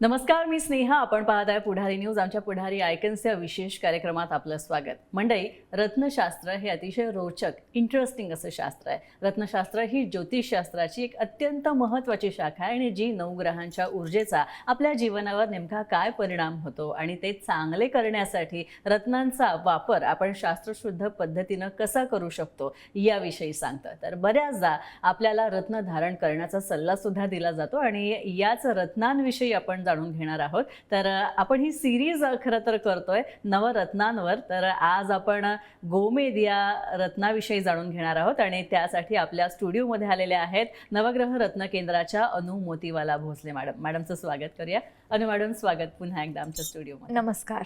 नमस्कार, मी स्नेहा. आपण पाहत आहे पुढारी न्यूज. आमच्या पुढारी आयकन्स या विशेष कार्यक्रमात आपलं स्वागत. मंडळी, रत्नशास्त्र हे अतिशय रोचक, इंटरेस्टिंग असं शास्त्र आहे. रत्नशास्त्र ही ज्योतिषशास्त्राची एक अत्यंत महत्त्वाची शाखा आहे आणि जी नवग्रहांच्या ऊर्जेचा आपल्या जीवनावर नेमका काय परिणाम होतो आणि ते चांगले करण्यासाठी रत्नांचा वापर आपण शास्त्रशुद्ध पद्धतीनं कसा करू शकतो याविषयी सांगतं. तर बऱ्याचदा आपल्याला रत्न धारण करण्याचा सल्ला सुद्धा दिला जातो आणि याच रत्नांविषयी आपण जाणून घेणार आहोत. तर आपण ही सिरीज खरं तर करतोय नवरत्नांवर. तर आज आपण गोमेद या रत्नाविषयी जाणून घेणार आहोत आणि त्यासाठी आपल्या स्टुडिओमध्ये आलेले आहेत नवग्रह रत्न केंद्राच्या अनु मोतीवाला भोसले मॅडम. मॅडमचं स्वागत करूया. अनु मॅडम, स्वागत पुन्हा एकदा आमच्या स्टुडिओमध्ये. नमस्कार.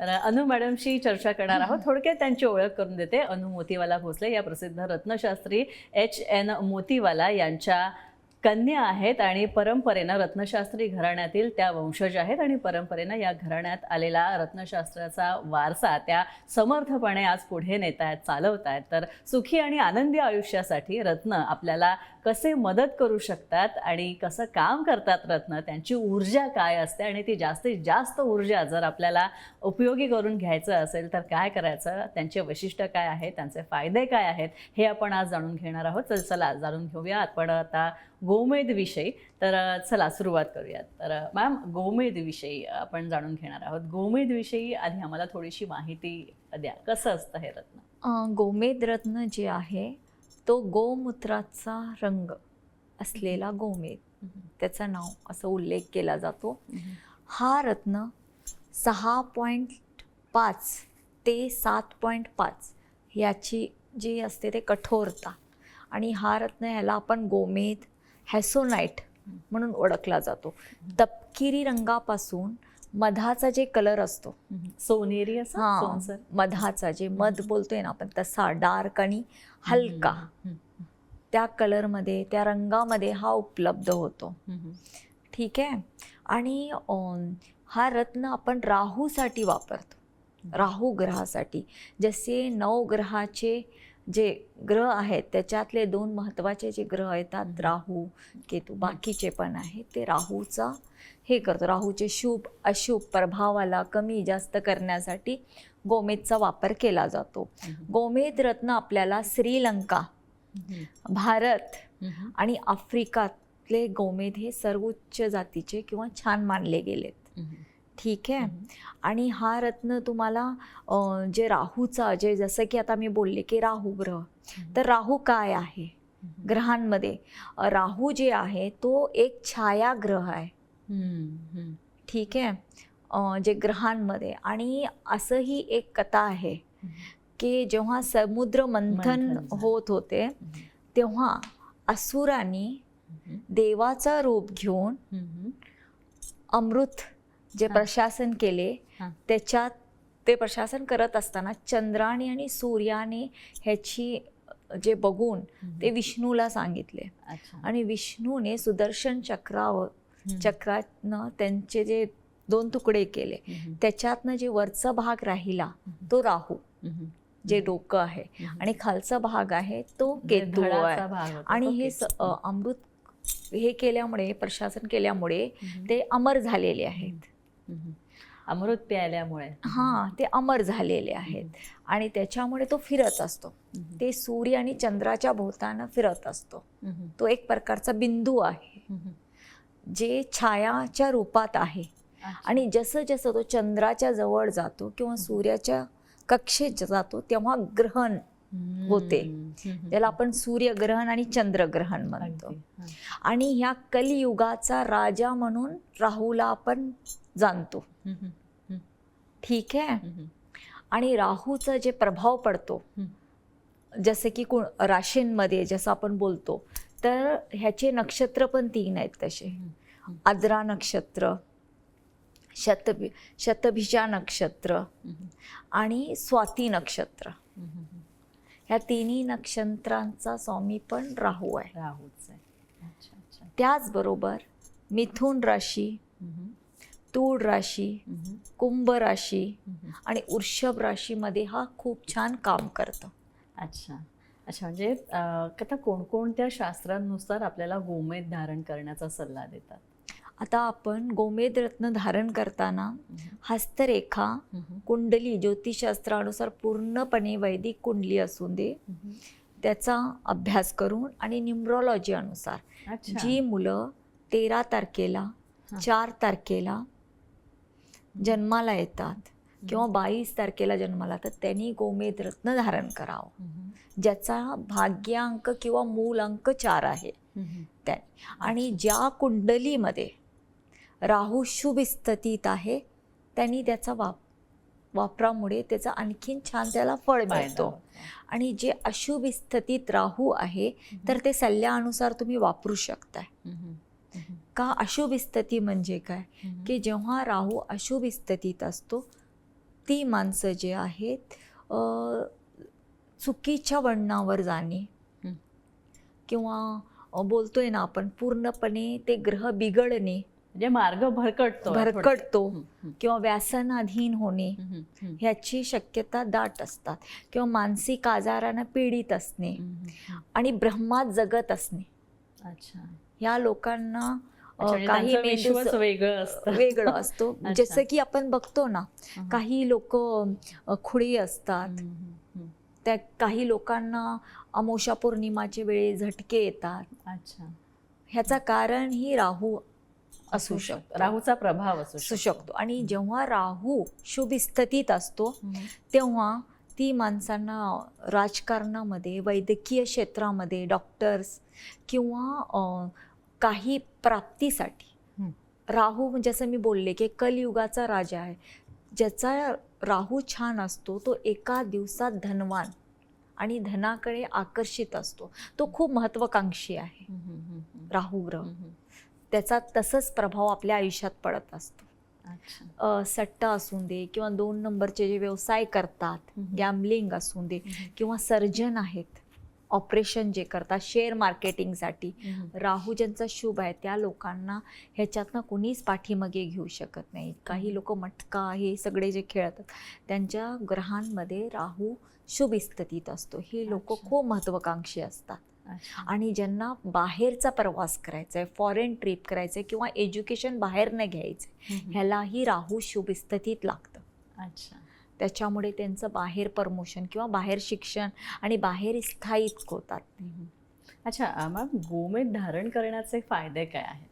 तर अनु मॅडमशी चर्चा करणार आहोत. थोडक्यात त्यांची ओळख करून देते. अनु मोतीवाला भोसले या प्रसिद्ध रत्नशास्त्री H.N. मोतीवाला यांच्या कन्या आहेत आणि परंपरेनं रत्नशास्त्री घराण्यातील त्या वंशज आहेत आणि परंपरेनं या घराण्यात आलेला रत्नशास्त्राचा वारसा त्या समर्थपणे आज पुढे नेत आहेत, चालवत आहेत. तर सुखी आणि आनंदी आयुष्यासाठी रत्न आपल्याला कसे मदत करू शकतात आणि कसं काम करतात रत्न, त्यांची ऊर्जा काय असते आणि ती जास्तीत जास्त ऊर्जा जर आपल्याला उपयोगी करून घ्यायचं असेल तर काय करायचं, त्यांचे वैशिष्ट्य काय आहे, त्यांचे फायदे काय आहेत, हे आपण आज जाणून घेणार आहोत. तर चला जाणून घेऊया आपण आता गोमेद विषयी. तर चला सुरुवात करूयात. तर मॅम, गोमेद विषयी आपण जाणून घेणार आहोत. गोमेद विषयी आधी आम्हाला थोडीशी माहिती द्या. कसं असतं हे रत्न? गोमेद रत्न जे आहे तो गोमूत्राचा रंग असलेला गोमेद, त्याचं नाव असं उल्लेख केला जातो. हा रत्न 6.5 ते 7.5 याची जी असते ते कठोरता, आणि हा रत्न ह्याला आपण गोमेद हॅसोनाइट म्हणून ओळखला जातो. तपकिरी रंगापासून मधाचा जे कलर असतो, सोनेरी असा, मधाचा जे मध बोलतोय ना आपण, तसा डार्क आणि हलका त्या कलरमध्ये, त्या रंगामध्ये हा उपलब्ध होतो. ठीक आहे. आणि हा रत्न आपण राहूसाठी वापरतो, राहू ग्रहासाठी. जसे नवग्रहाचे जे ग्रह आहेत त्याच्यातले 2 महत्त्वाचे जे ग्रह येतात, राहू केतू, बाकीचे पण आहेत, ते राहूचा हे करतो. राहूचे शुभ अशुभ प्रभावाला कमी जास्त करण्यासाठी गोमेदचा वापर केला जातो. गोमेद रत्न आपल्याला श्रीलंका, भारत आणि आफ्रिकातले गोमेद हे सर्वोच्च जातीचे किंवा छान मानले गेलेत. ठीक आहे. आणि हा रत्न तुम्हाला जे राहूचा, जे जसं की आता मी बोलले की राहू ग्रह, तर राहू काय आहे ग्रहांमध्ये? राहू जे आहे तो एक छायाग्रह आहे. ठीक आहे, जे ग्रहांमध्ये. आणि असंही एक कथा आहे की जेव्हा समुद्र मंथन होत होते तेव्हा असुरांनी देवाचा रूप घेऊन अमृत जे प्रशासन केले, त्याच्यात ते प्रशासन करत असताना चंद्राने आणि सूर्याने ह्याची जे बघून ते विष्णूला सांगितले. आणि विष्णूने सुदर्शन चक्रातनं त्यांचे जे 2 तुकडे केले, त्याच्यातनं जे वरचा भाग राहिला तो राहू, जे डोकं आहे, आणि खालचा भाग आहे तो केतू आहे. आणि हे अमृत हे केल्यामुळे, प्रशासन केल्यामुळे ते अमर झालेले आहेत. अमृत प्यायल्यामुळे ते अमर झालेले आहेत. आणि त्याच्यामुळे तो फिरत असतो, ते सूर्य आणि चंद्राच्या भोवताना फिरत असतो. तो एक प्रकारचा बिंदू आहे जे छायाच्या रूपात आहे. आणि जसं जसं तो चंद्राच्या जवळ जातो किंवा सूर्याच्या कक्षेत जातो तेव्हा ग्रहण होते, त्याला आपण सूर्यग्रहण आणि चंद्रग्रहण म्हणतो. आणि ह्या कलियुगाचा राजा म्हणून राहूला आपण जाणतो. ठीक आहे. आणि राहूचा जे प्रभाव पडतो, जसं की राशींमध्ये जसं आपण बोलतो, तर ह्याचे नक्षत्र पण 3 आहेत तसे. आद्रा नक्षत्र, शतभिषा नक्षत्र आणि स्वाती नक्षत्र. ह्या 3ही नक्षत्रांचा स्वामी पण राहू आहे. त्याचबरोबर मिथुन राशी, तूळ राशी, कुंभ राशी आणि वृषभ राशीमध्ये हा खूप छान काम करतो. अच्छा, म्हणजे आता कोणकोणत्या शास्त्रांनुसार आपल्याला गोमेद धारण करण्याचा सल्ला देतात? आता आपण गोमेद रत्न धारण करताना हस्तरेखा, कुंडली, ज्योतिषशास्त्रानुसार पूर्णपणे वैदिक कुंडली असून दे, त्याचा अभ्यास करून आणि न्यूमरॉलॉजी अनुसार जी मुलं 13 तारखेला 4 तारखेला जन्माला येतात किंवा 22 तारखेला जन्माला येतात त्यांनी गोमेद रत्न धारण करावं, ज्याचा भाग्यांक किंवा मूल अंक 4 आहे त्याने. आणि ज्या कुंडलीमध्ये राहू शुभ स्थितीत आहे त्यांनी त्याचा वापरामुळे त्याचा आणखीन छान त्याला फळ मिळतो. आणि जे अशुभ स्थितीत राहू आहे तर ते सल्ल्यानुसार तुम्ही वापरू शकताय. का अशुभ स्थिती म्हणजे काय, की जेव्हा राहू अशुभ स्थितीत असतो ती माणसं जे आहेत चुकीच्या वळणावर जाणे किंवा बोलतोय ना आपण पूर्णपणे ते ग्रह बिघडणे, म्हणजे मार्ग भरकटतो किंवा व्यसनाधीन होणे ह्याची शक्यता दाट असतात, किंवा मानसिक आजारानं पीडित असणे आणि ब्रह्मात जगत असणे. अच्छा, ह्या लोकांना काही वेगळं असतो. जसं की आपण बघतो ना, काही लोक खुळी असतात, त्या काही लोकांना अमावस्या पौर्णिमाच्या वेळी झटके येतात. अच्छा, ह्याचा कारण ही राहू असू शकतो, राहूचा प्रभाव असू शकतो. आणि जेव्हा राहू शुभ स्थितीत असतो तेव्हा ती माणसांना राजकारणामध्ये, वैद्यकीय क्षेत्रामध्ये, डॉक्टर्स किंवा काही प्राप्तीसाठी राहू, जसं मी बोलले की कलियुगाचा राजा आहे, ज्याचा राहू छान असतो तो एका दिवसात धनवान आणि धनाकडे आकर्षित असतो. तो खूप महत्वाकांक्षी आहे राहू ग्रह, त्याचा तसंच प्रभाव आपल्या आयुष्यात पडत असतो. सट्टा असून दे किंवा 2 नंबरचे जे व्यवसाय करतात, गॅम्बलिंग असून दे किंवा सर्जन आहेत, ऑपरेशन जे करतात शेअर मार्केटिंगसाठी, राहू ज्यांचा शुभ आहे त्या लोकांना ह्याच्यातनं कोणीच पाठीमागे घेऊ शकत नाही. काही लोक मटका हे सगळे जे खेळतात त्यांच्या ग्रहांमध्ये राहू शुभ स्थितीत असतो. ही लोक खूप महत्वाकांक्षी असतात. आणि ज्यांना बाहेरचा प्रवास करायचा आहे, फॉरेन ट्रिप करायचं आहे किंवा एज्युकेशन बाहेर न घ्यायचं, ह्यालाही राहू शुभ स्थितीत लागतं. अच्छा, त्याच्यामुळे त्यांचं बाहेर प्रमोशन किंवा बाहेर शिक्षण आणि बाहेर स्थायिक होतात. अच्छा मॅम, गोमेद धारण करण्याचे फायदे काय आहेत?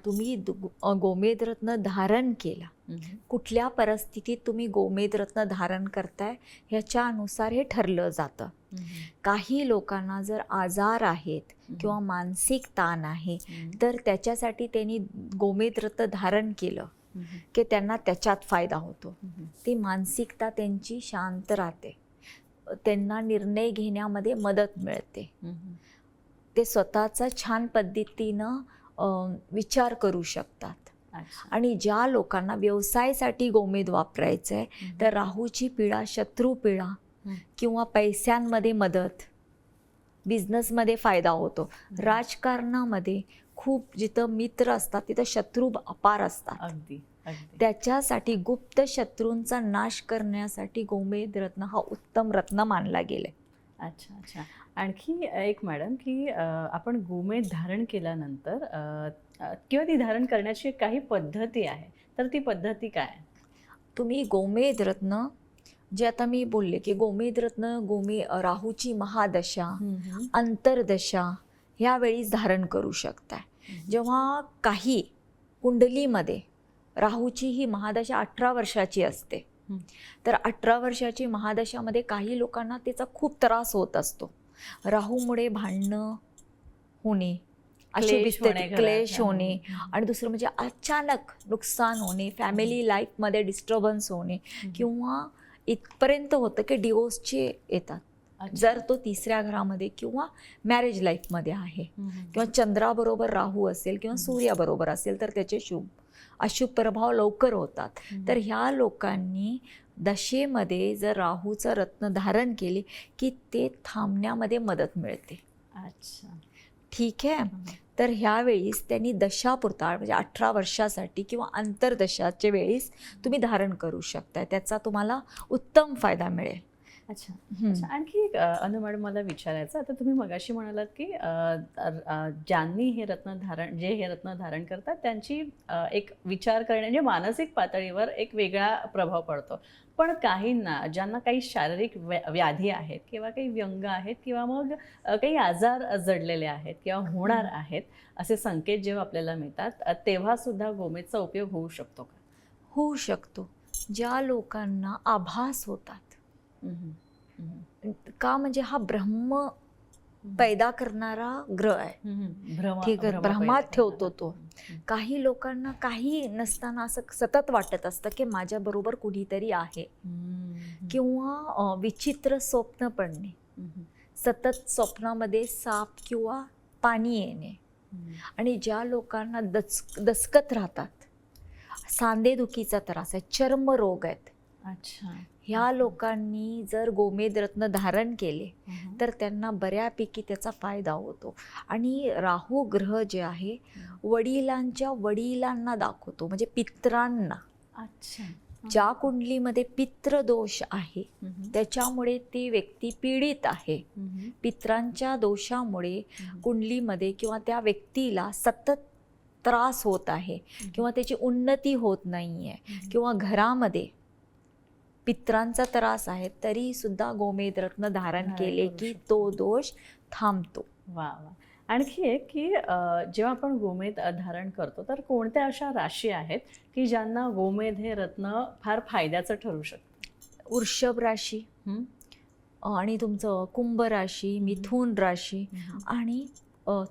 तुम्ही गोमेद रत्न धारण केला, कुठल्या परिस्थितीत तुम्ही गोमेद रत्न धारण करताय ह्याच्यानुसार हे ठरलं जातं. काही लोकांना जर आजार आहेत किंवा मानसिक ताण आहे तर त्याच्यासाठी त्यांनी गोमेद रत्न धारण केलं की त्यांना त्याच्यात फायदा होतो. ती मानसिकता त्यांची शांत राहते, त्यांना निर्णय घेण्यामध्ये मदत मिळते, ते स्वतःचा छान पद्धतीनं विचार करू शकतात. आणि ज्या लोकांना व्यवसायासाठी गोमेद वापरायचं आहे तर राहूची पीडा, शत्रू पीडा किंवा पैशांमध्ये मदत, बिझनेसमध्ये फायदा होतो. राजकारणामध्ये खूप जिथं मित्र असतात तिथं शत्रू अपार असतात. अगदी. त्याच्यासाठी गुप्त शत्रूंचा नाश करण्यासाठी गोमेद रत्न हा उत्तम रत्न मानला गेलाय. अच्छा अच्छा. आणखी एक मॅडम, की आपण गोमेद धारण केल्यानंतर किंवा ती धारण करण्याची काही पद्धती आहे, तर ती पद्धती काय? तुम्ही गोमेद रत्न, जे आता मी बोलले की गोमेद रत्न राहूची महादशा, अंतर्दशा ह्यावेळीच धारण करू शकताय. जेव्हा काही कुंडलीमध्ये राहूची ही महादशा 18 वर्षाची असते, तर 18 वर्षाची महादशामध्ये काही लोकांना त्याचा खूप त्रास होत असतो. राहूमुळे भांडणं होणे, क्लेश होणे, आणि दुसरं म्हणजे अचानक नुकसान होणे, फॅमिली लाईफमध्ये डिस्टर्बन्स होणे, किंवा इथपर्यंत होतं की डिवोर्सचे येतात. जर तो 3ऱ्या घरामध्ये किंवा मॅरेज लाईफमध्ये आहे किंवा चंद्राबरोबर राहू असेल किंवा सूर्याबरोबर असेल तर त्याचे अशुभ प्रभाव लवकर होतात. तर ह्या लोकांनी दशेमध्ये जर राहूचं रत्न धारण केले की ते थांबण्यामध्ये मदत मिळते. अच्छा, ठीक आहे. तर ह्यावेळीस त्यांनी दशापुरता म्हणजे 18 वर्षासाठी किंवा आंतरदशाच्या वेळीस तुम्ही धारण करू शकता, त्याचा तुम्हाला उत्तम फायदा मिळेल. अच्छा अच्छा. आणखी एक अनु मॅडम मला विचारायचं, आता तुम्ही मगाशी म्हणालात की ज्यांनी हे रत्न धारण जे हे रत्न धारण करतात त्यांची एक विचार करणे म्हणजे मानसिक पातळीवर एक वेगळा प्रभाव पडतो. पण काहींना ज्यांना काही शारीरिक व्याधी आहेत किंवा काही व्यंग आहेत किंवा मग काही आजार जडलेले आहेत किंवा होणार आहेत असे संकेत जेव्हा आपल्याला मिळतात तेव्हा सुद्धा गोमेदचा उपयोग होऊ शकतो का? होऊ शकतो. ज्या लोकांना आभास होतात, का म्हणजे हा ब्रह्म पैदा करणारा ग्रह आहे, ठीक आहे, भ्रमात ठेवतो तो. काही लोकांना काही नसताना असं सतत वाटत असतं की माझ्याबरोबर कुणीतरी आहे, किंवा विचित्र स्वप्न पडणे, सतत स्वप्नामध्ये साप किंवा पाणी येणे. आणि ज्या लोकांना दचकत राहतात, सांधेदुखीचा त्रास आहे, चर्मरोग आहेत, अच्छा, ह्या लोकांनी जर गोमेद रत्न धारण केले तर त्यांना बऱ्यापैकी त्याचा फायदा होतो. आणि राहू ग्रह जे आहे वडिलांच्या वडिलांना दाखवतो, म्हणजे पित्रांना. अच्छा, ज्या कुंडलीमध्ये पितृदोष आहे त्याच्यामुळे ती व्यक्ती पीडित आहे. पित्रांच्या दोषामुळे कुंडलीमध्ये किंवा त्या व्यक्तीला सतत त्रास होत आहे किंवा त्याची उन्नती होत नाही आहे, किंवा घरामध्ये पित्रांचा त्रास आहे, तरी सुद्धा गोमेद रत्न धारण केले की तो दोष थांबतो. वा वा. आणखी एक की जेव्हा आपण गोमेद धारण करतो तर कोणत्या अशा राशी आहेत की ज्यांना गोमेद हे रत्न फार फायद्याचं ठरू शकतं? वृषभ राशी, आणि तुमचं कुंभ राशी, मिथुन राशी आणि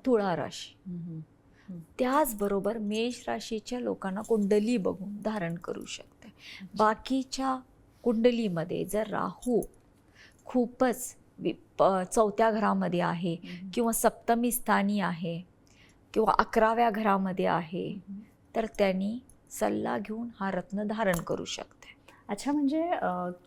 तुळा राशी. त्याचबरोबर मेष राशीच्या लोकांना कुंडली बघून धारण करू शकते. बाकीच्या कुंडलीमध्ये जर राहू खूपच 4थ्या घरामध्ये आहे किंवा सप्तमी स्थानी आहे किंवा 11व्या घरामध्ये आहे तर त्यांनी सल्ला घेऊन हा रत्न धारण करू शकते. अच्छा, म्हणजे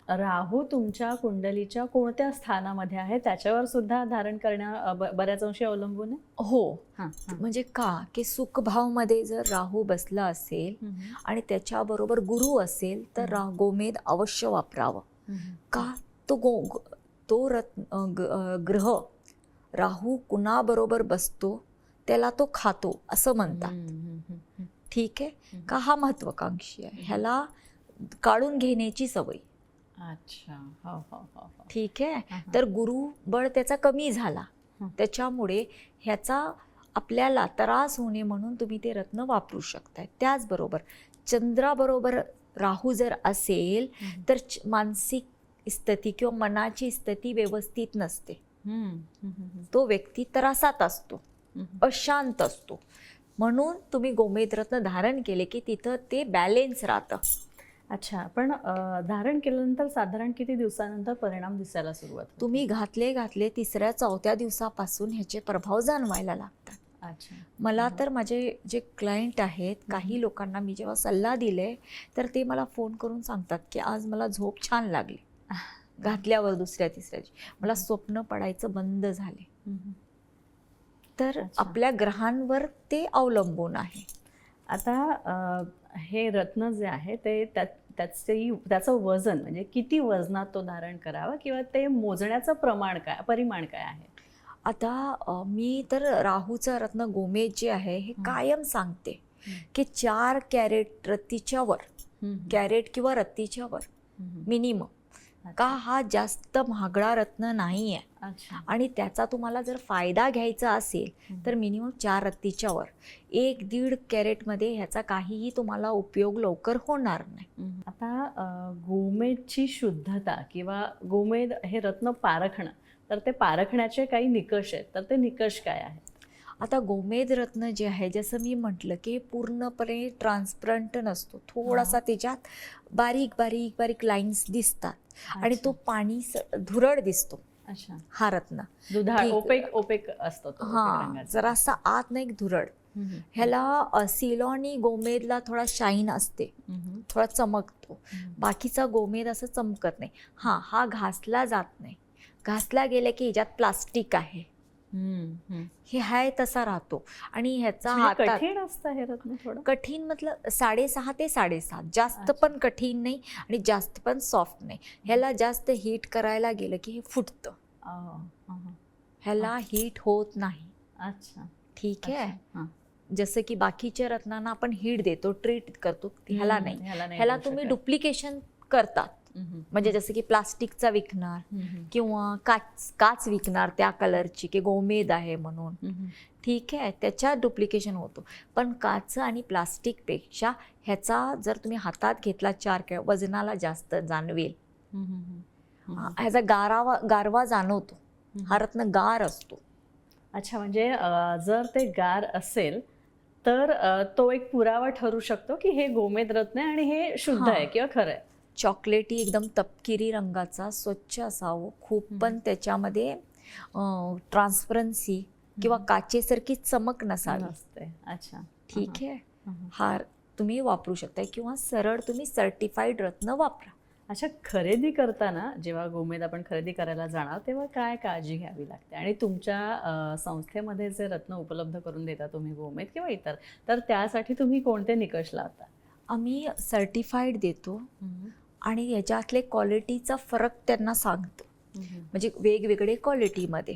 राहू तुमच्या कुंडलीच्या कोणत्या स्थानामध्ये आहे त्याच्यावर सुद्धा धारण करण्या बऱ्याच अंशी अवलंबून आहे? हो. हां, म्हणजे का की सुखभावमध्ये जर राहू बसला असेल आणि त्याच्याबरोबर गुरु असेल तर गोमेद अवश्य वापरावं. का तो ग्रह राहू कुणाबरोबर बसतो त्याला तो खातो असं म्हणतात. ठीक आहे, का हा महत्वाकांक्षी आहे, ह्याला काढून घेण्याची सवय. अच्छा, हो हो हो. ठीक आहे. तर गुरु बळ त्याचा कमी झाला, त्याच्यामुळे ह्याचा आपल्याला त्रास होणे म्हणून तुम्ही ते रत्न वापरू शकताय. त्याचबरोबर चंद्राबरोबर राहू जर असेल तर मानसिक स्थिती किंवा मनाची स्थिती व्यवस्थित नसते. तो व्यक्ती त्रासात असतो, अशांत असतो. म्हणून तुम्ही गोमेद रत्न धारण केले की तिथं ते बॅलेन्स राहतं. अच्छा, पण धारण केल्यानंतर साधारण किती दिवसानंतर परिणाम दिसायला सुरुवात होते? तुम्ही घातले 3ऱ्या-4थ्या दिवसापासून ह्याचे प्रभाव जाणवायला लागतात. अच्छा, मला तर माझे जे क्लायंट आहेत, काही लोकांना मी जेव्हा सल्ला दिले तर ते मला फोन करून सांगतात की आज मला झोप छान लागली घातल्यावर 2ऱ्या-3ऱ्या दिवशी, मला स्वप्न पडायचं बंद झाले. तर आपल्या ग्रहांवर ते अवलंबून आहे. आता हे रत्न जे आहे ते त्याचं वजन म्हणजे किती वजनात तो धारण करावा किंवा ते मोजण्याचं परिमाण काय आहे? आता मी तर राहूचं रत्न गोमेद जे आहे हे कायम सांगते की 4 कॅरेट रत्तीच्या वर, कॅरेट किंवा रत्तीच्या वर मिनिमम. का हा जास्त महागडा रत्न नाही आहे. आणि त्याचा तुम्हाला जर फायदा घ्यायचा असेल तर मिनिमम 4 रत्तीच्या वर. 1-1.5 कॅरेटमध्ये ह्याचा काहीही तुम्हाला उपयोग लवकर होणार नाही. आता गोमेदची शुद्धता किंवा गोमेद हे रत्न पारखणं, तर ते पारखण्याचे काही निकष आहेत, तर ते निकष काय आहेत? आता गोमेद रत्न जे आहे, जसं मी म्हटलं की पूर्णपणे ट्रान्सपरंट नसतो, थोडासा त्याच्यात बारीक बारीक बारीक लाईन्स दिसतात आणि तो पाणी धुरळ दिसतो. अच्छा, हा रत्न दुधाळ ओपेक असतो तो. हा, जरासा आत नाही धुरळ. ह्याला सिलॉनी गोमेदला थोडा शाईन असते, थोडा चमकतो. बाकीचा गोमेद असं चमकत नाही. हा घासला जात नाही. घासला गेला की ह्याच्यात प्लास्टिक आहे, हे हाय तसा राहतो. आणि ह्याचा म्हणजे हातात कठीण असतं हे रत्न थोडं. कठीण मतलब 6.5 ते 7.5, जास्त अच्छा. पण कठीण नाही आणि जास्त पण सॉफ्ट नाही. ह्याला जास्त हीट करायला गेलं की हे फुटतं. ह्याला हीट होत नाही. अच्छा. ठीक आहे. अच्छा. हां. जसं की बाकीच्या रत्नांना आपण हीट देतो, ट्रीट करतो, ह्याला नाही. ह्याला नाही ह्याला देऊ तुम्ही शकत. डुप्लिकेशन करतात. म्हणजे जसं की प्लास्टिकचा विकणार किंवा काच विकणार त्या कलरची की गोमेद आहे म्हणून. ठीक आहे, त्याच्यात डुप्लिकेशन होतो. पण काच आणि प्लास्टिकपेक्षा ह्याचा जर तुम्ही हातात घेतला 4 केळ वजनाला जास्त जाणवेल. ह्याचा गारवा जाणवतो. हा रत्न गार असतो. अच्छा, म्हणजे जर ते गार असेल तर तो एक पुरावा ठरू शकतो की हे गोमेद रत्न आहे आणि हे शुद्ध आहे किंवा खरं आहे. चॉकलेटी एकदम तपकिरी रंगाचा स्वच्छ असावं. खूप पण त्याच्यामध्ये ट्रान्सपरन्सी किंवा काचेसारखी चमक नसावी. नसते. अच्छा. ठीक आहे. हा तुम्ही वापरू शकता किंवा सरळ तुम्ही सर्टिफाईड रत्न वापरा. अच्छा, खरेदी करताना जेव्हा गोमेद आपण खरेदी करायला जाणार तेव्हा काय काळजी घ्यावी लागते आणि तुमच्या संस्थेमध्ये जे रत्न उपलब्ध करून देता तुम्ही गोमेद किंवा इतर, तर त्यासाठी तुम्ही कोणते निकष लावता? आम्ही सर्टिफाईड देतो आणि याच्यातले क्वालिटीचा फरक त्यांना सांगतो. म्हणजे वेगवेगळे क्वालिटीमध्ये.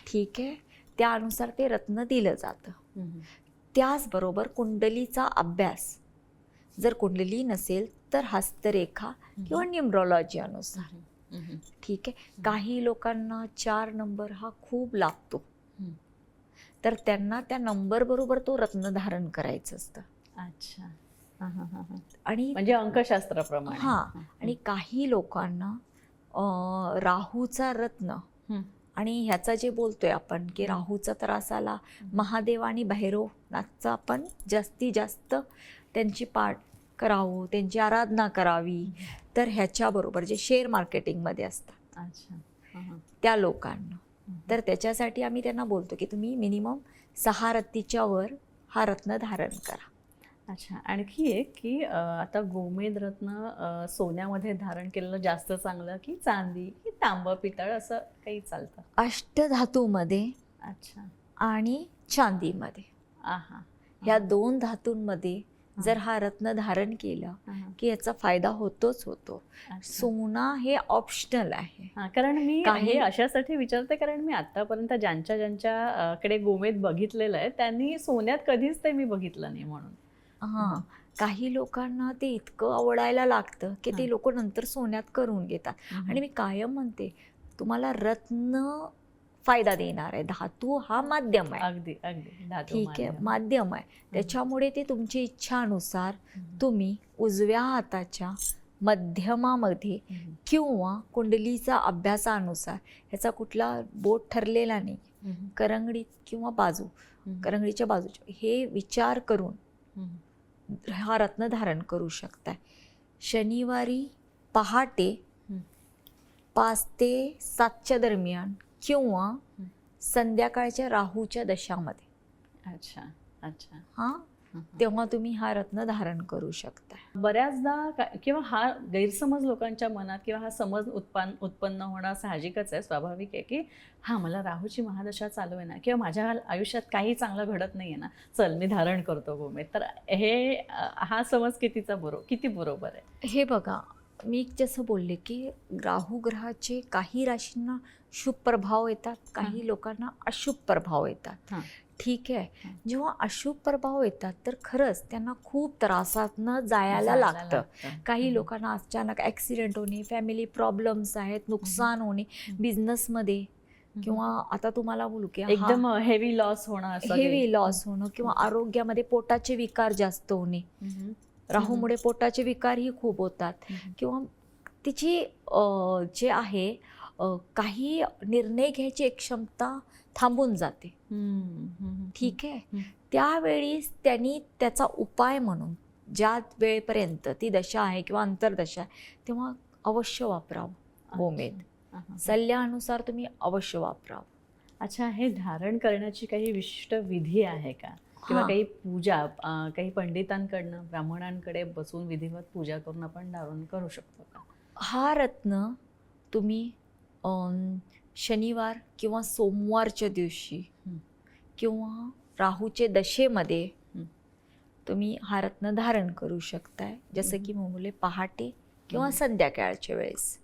ठीक आहे, त्यानुसार ते रत्न दिलं जातं. त्याचबरोबर कुंडलीचा अभ्यास, जर कुंडली नसेल तर हस्तरेखा किंवा न्यूमरॉलॉजी अनुसार. ठीक आहे. काही लोकांना 4 नंबर हा खूप लागतो, तर त्यांना त्या नंबर बरोबर तो रत्न धारण करायचं असतं. अच्छा. आणि म्हणजे अंकशास्त्राप्रमाणे. आणि काही लोकांना राहूचा रत्न आणि ह्याचा जे बोलतोय आपण की राहूचा त्रास आला, महादेव आणि भैरवनाथचा आपण जास्तीत जास्त त्यांची पाठ करावं, त्यांची आराधना करावी. तर ह्याच्याबरोबर जे शेअर मार्केटिंगमध्ये असतात. अच्छा. त्या लोकांना तर त्याच्यासाठी आम्ही त्यांना बोलतो की तुम्ही मिनिमम 6 रत्तीच्या वर हा रत्न धारण करा. अच्छा, आणखी एक की आता गोमेद रत्न सोन्यामध्ये धारण केलेलं जास्त चांगलं की चांदी की तांबं पितळ असं काही चालतं? अष्टधातूमध्ये अच्छा. आणि चांदीमध्ये, ह्या 2 धातूंमध्ये जर हा रत्न धारण केला की याचा फायदा होतोच होतो. सोना हे ऑप्शनल आहे. कारण मी हे अशासाठी विचारते कारण मी आतापर्यंत ज्यांच्या कडे गोमेद बघितलेलं आहे त्यांनी सोन्यात कधीच ते मी बघितलं नाही म्हणून. काही लोकांना ते इतकं आवडायला लागतं की ते लोक नंतर सोन्यात करून घेतात. आणि मी कायम म्हणते तुम्हाला रत्न फायदा देणार आहे, धातू हा माध्यम आहे. अगदी अगदी धातू ठीक आहे, माध्यम आहे. त्याच्यामुळे ते तुमची इच्छानुसार तुम्ही उजव्या हाताच्या मध्यमामध्ये किंवा कुंडलीचा अभ्यासानुसार, ह्याचा कुठला बोट ठरलेला नाही, करंगडीत किंवा करंगडीच्या बाजूच्या हे विचार करून हा रत्न धारण करू शकताय. शनिवारी पहाटे 5 ते 7च्या दरम्यान किंवा संध्याकाळच्या राहूच्या दशामध्ये. अच्छा. तेव्हा तुम्ही हा रत्न धारण करू शकता. बऱ्याचदा किंवा हा गैरसमज लोकांच्या मनात किंवा हा समज उत्पन्न होणं साहजिकच आहे, स्वाभाविक आहे की मला राहूची महादशा चालू आहे ना किंवा माझ्या आयुष्यात काही चांगलं घडत नाहीये ना, चल मी धारण करतो गोमेद. तर हा समज किती बरोबर आहे? हे बघा, मी जसं बोलले की राहू ग्रहाचे काही राशींना शुभ प्रभाव येतात, काही लोकांना अशुभ प्रभाव येतात. ठीक आहे. जेव्हा अशुभ प्रभाव येतात तर खरंच त्यांना खूप त्रासातनं जायला लागतं. काही लोकांना अचानक ॲक्सिडेंट होणे, फॅमिली प्रॉब्लेम्स आहेत, नुकसान होणे बिझनेसमध्ये, किंवा आता तुम्हाला बोलू की एकदम हेवी लॉस होणं किंवा आरोग्यामध्ये पोटाचे विकार जास्त होणे. राहूमुळे पोटाचे विकारही खूप होतात. किंवा तिची जे आहे काही निर्णय घ्यायची एक क्षमता थांबून जाते. ठीक आहे. त्यावेळी त्यांनी त्याचा उपाय म्हणून ज्या वेळेपर्यंत ती दशा आहे किंवा अंतर्दशा आहे तेव्हा अवश्य वापरावं गोमेद. सल्ल्यानुसार तुम्ही अवश्य वापरावं. अच्छा, हे धारण करण्याची काही विशिष्ट विधी आहे का किंवा काही पूजा काही पंडितांकडनं ब्राह्मणांकडे बसून विधिवत पूजा करून आपण धारण करू शकतो का? हा रत्न तुम्ही शनिवार किंवा सोमवारच्या दिवशी किंवा राहूचे दशेमध्ये तुम्ही हा रत्न धारण करू शकताय. जसं की मुले पहाटे किंवा संध्याकाळच्या वेळेस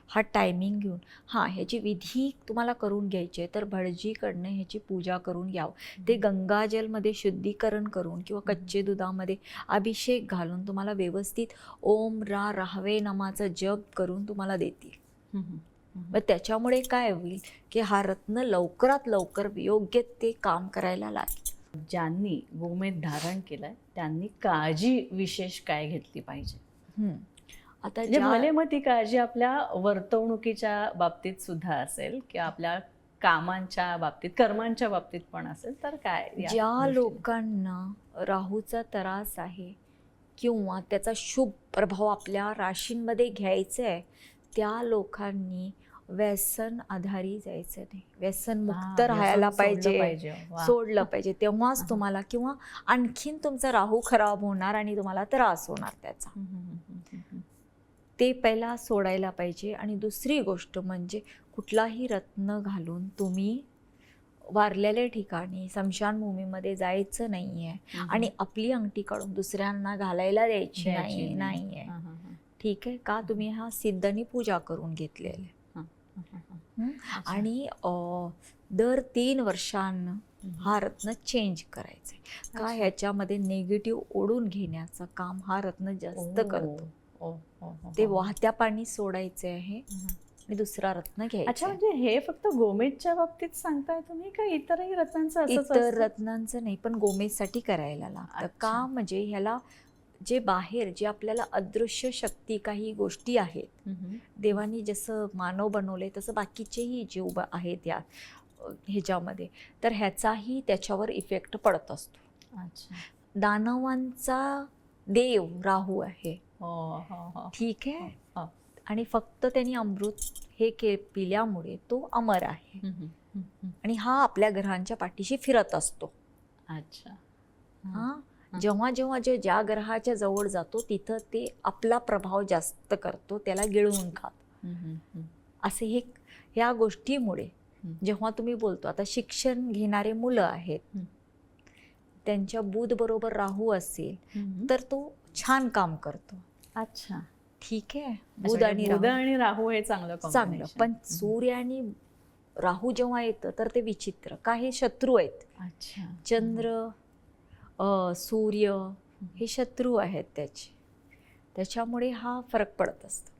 हा टायमिंग घेऊन. ह्याची विधी तुम्हाला करून घ्यायची आहे तर भटजीकडनं ह्याची पूजा करून घ्यावं. ते गंगाजलमध्ये शुद्धीकरण करून किंवा कच्चे दुधामध्ये अभिषेक घालून तुम्हाला व्यवस्थित ओम राहवे नामाचा जप करून तुम्हाला देतील. मग त्याच्यामुळे काय होईल की हा रत्न लवकरात लवकर योग्य ते काम करायला लागेल. ज्यांनी गोमेद धारण केलंय त्यांनी काळजी विशेष काय घेतली पाहिजे? आता म्हणजे भले मग ती काळजी आपल्या वर्तवणुकीच्या बाबतीत सुद्धा असेल किंवा आपल्या कामांच्या बाबतीत, कर्मांच्या बाबतीत पण असेल, तर काय ज्या लोकांना राहूचा त्रास आहे किंवा त्याचा शुभ प्रभाव आपल्या राशींमध्ये घ्यायचा आहे त्या लोकांनी व्यसन आधारी जायचं नाही. व्यसन मुक्त राहायला पाहिजे, सोडलं पाहिजे. तेव्हाच तुम्हाला किंवा आणखीन तुमचा राहू खराब होणार आणि तुम्हाला त्रास होणार त्याचा. ते पहिला सोडायला पाहिजे. आणि दुसरी गोष्ट म्हणजे कुठलाही रत्न घालून तुम्ही वारलेल्या ठिकाणी स्मशानभूमीमध्ये जायचं नाहीये आणि आपली अंगठी काढून दुसऱ्यांना घालायला द्यायची नाहीये. ठीक आहे का? तुम्ही हा सिद्धांनी पूजा करून घेतलेला. आणि दर 3 वर्षांना हा रत्न चेंज करायचा आहे का? ह्याच्यामध्ये नेगेटिव्ह ओढून घेण्याचं काम हा रत्न जास्त करतो. ते वाहत्या पाणी सोडायचे आहे आणि दुसरा रत्न घ्यायचा. अच्छा, म्हणजे हे फक्त गोमेदच्या बाबतीत सांगताय तुम्ही का इतरही रत्नांचं असंच असतं? इतर रत्नांचं नाही, पण गोमेदसाठी करायला लागतं. का? म्हणजे ह्याला जे बाहेर जे आपल्याला अदृश्य शक्ती काही गोष्टी आहेत, देवानी जसं मानव बनवले तसं बाकीचेही जीव आहेत या ह्याच्यामध्ये, तर ह्याचाही त्याच्यावर इफेक्ट पडत असतो. अच्छा. दानवांचा देव राहू आहे. ठीक आहे. आणि फक्त त्यांनी अमृत हे पिल्यामुळे तो अमर आहे आणि हा आपल्या ग्रहांच्या पाठीशी फिरत असतो. अच्छा. जेव्हा जेव्हा ज्या ग्रहाच्या जवळ जातो तिथं ते आपला प्रभाव जास्त करतो, त्याला गिळून खात. असे ह्या गोष्टीमुळे जेव्हा तुम्ही बोलतो, आता शिक्षण घेणारे मुलं आहेत, त्यांच्या बुध बरोबर राहू असेल तर तो छान काम करतो. अच्छा. ठीक आहे. बुध आणि राहू हे चांगलं. पण सूर्य आणि राहू जेव्हा येतं तर ते विचित्र. काही शत्रू आहेत. अच्छा. चंद्र, सूर्य हे शत्रू आहेत त्याचे. त्याच्यामुळे हा फरक पडत असतो.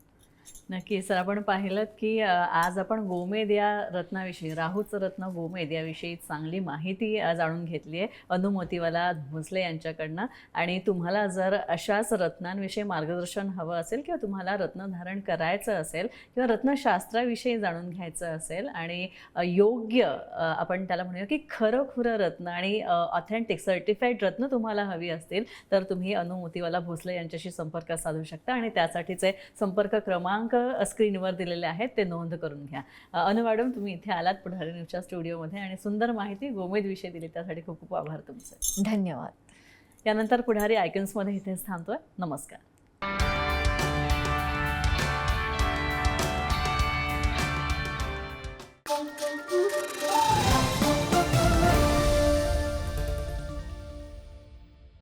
नक्कीच. तर आपण पाहिलं की आज आपण गोमेद या रत्नाविषयी, राहूचं रत्न गोमेद याविषयी चांगली माहिती जाणून घेतली आहे अनुमोतीवाला भोसले यांच्याकडनं. आणि तुम्हाला जर अशाच रत्नांविषयी मार्गदर्शन हवं असेल किंवा तुम्हाला रत्न धारण करायचं असेल किंवा रत्नशास्त्राविषयी जाणून घ्यायचं असेल आणि योग्य आपण त्याला म्हणूया की खरं रत्न आणि ऑथेंटिक सर्टिफाईड रत्न तुम्हाला हवी असतील तर तुम्ही अनुमोतीवाला भोसले यांच्याशी संपर्क साधू शकता आणि त्यासाठीचे संपर्क क्रमांक स्क्रीनवर दिलेले आहेत, ते नोंद करून घ्या. अनु मॅडम, तुम्ही इथे आलात पुढारी न्यूजच्या स्टुडिओमध्ये आणि सुंदर माहिती गोमेद विषयी दिली, त्यासाठी खूप खूप आभार तुमचे. धन्यवाद. यानंतर पुढारी आयकन्समध्ये इथेच थांबतोय. नमस्कार.